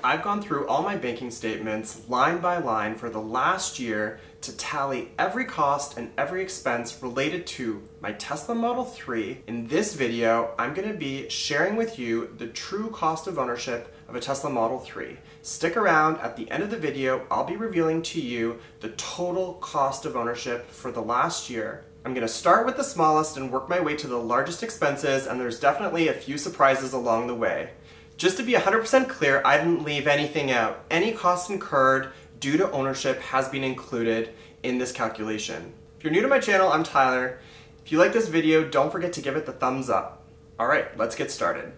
I've gone through all my banking statements line by line for the last year to tally every cost and every expense related to my Tesla Model 3. In this video, I'm going to be sharing with you the true cost of ownership of a Tesla Model 3. Stick around. At the end of the video, I'll be revealing to you the total cost of ownership for the last year. I'm going to start with the smallest and work my way to the largest expenses, and there's definitely a few surprises along the way. Just to be 100% clear, I didn't leave anything out. Any cost incurred due to ownership has been included in this calculation. If you're new to my channel, I'm Tyler. If you like this video, don't forget to give it the thumbs up. Alright, let's get started.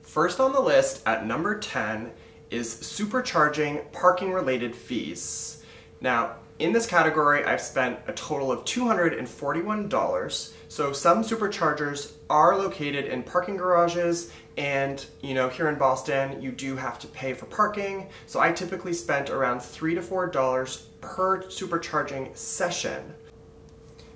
First on the list at number 10 is supercharging parking related fees. Now, in this category, I've spent a total of $241. So some superchargers are located in parking garages, and here in Boston, you do have to pay for parking. So I typically spent around $3 to $4 per supercharging session.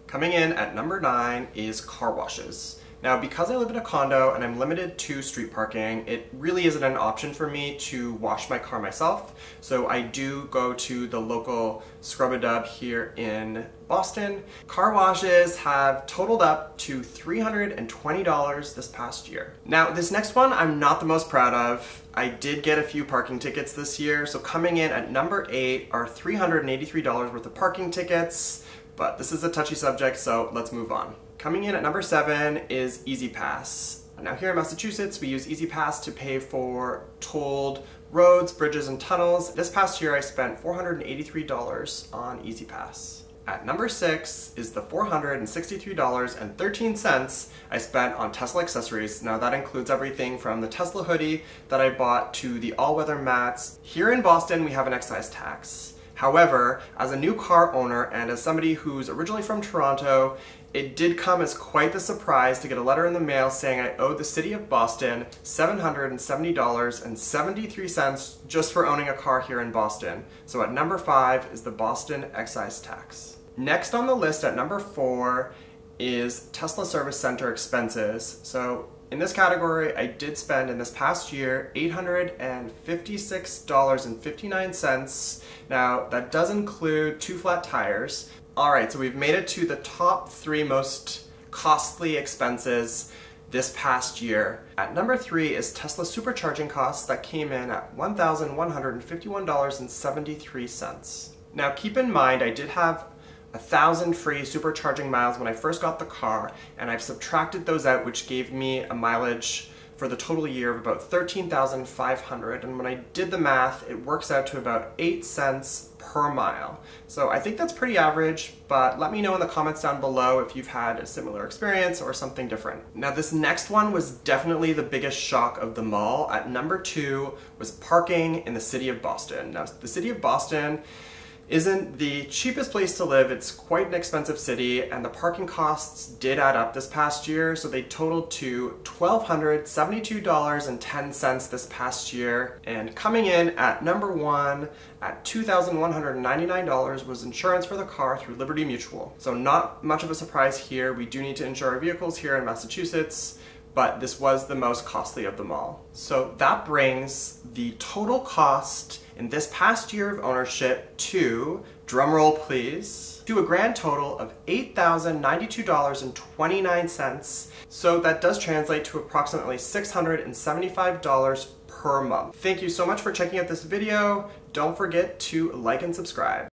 Coming in at number 9 is car washes. Now, because I live in a condo and I'm limited to street parking, it really isn't an option for me to wash my car myself. So I do go to the local Scrub-A-Dub here in Boston. Car washes have totaled up to $320 this past year. Now, this next one I'm not the most proud of. I did get a few parking tickets this year. So coming in at number 8 are $383 worth of parking tickets. But this is a touchy subject, so let's move on. Coming in at number 7 is Easy Pass. Now here in Massachusetts, we use Easy Pass to pay for tolled roads, bridges, and tunnels. This past year, I spent $483 on Easy Pass. At number 6 is the $463.13 I spent on Tesla accessories. Now that includes everything from the Tesla hoodie that I bought to the all-weather mats. Here in Boston, we have an excise tax. However, as a new car owner and as somebody who's originally from Toronto, it did come as quite the surprise to get a letter in the mail saying I owed the city of Boston $770.73 just for owning a car here in Boston. So at number 5 is the Boston excise tax. Next on the list at number 4 is Tesla Service Center expenses. So in this category, I did spend in this past year $856.59. Now, that does include 2 flat tires. Alright, so we've made it to the top 3 most costly expenses this past year. At number 3 is Tesla supercharging costs that came in at $1,151.73. Now keep in mind, I did have 1,000 free supercharging miles when I first got the car, and I've subtracted those out, which gave me a mileage for the total year of about 13,500, and when I did the math, it works out to about 8 cents per mile. So I think that's pretty average, but let me know in the comments down below if you've had a similar experience or something different. Now this next one was definitely the biggest shock of them all. At number 2 was parking in the city of Boston. Now the city of Boston isn't the cheapest place to live. It's quite an expensive city, and the parking costs did add up this past year, so they totaled to $1,272.10 this past year. And coming in at number 1 at $2,199 was insurance for the car through Liberty Mutual. So not much of a surprise here. We do need to insure our vehicles here in Massachusetts, but this was the most costly of them all. So that brings the total cost in this past year of ownership to, drumroll please, to a grand total of $8,092.29. So that does translate to approximately $675 per month. Thank you so much for checking out this video. Don't forget to like and subscribe.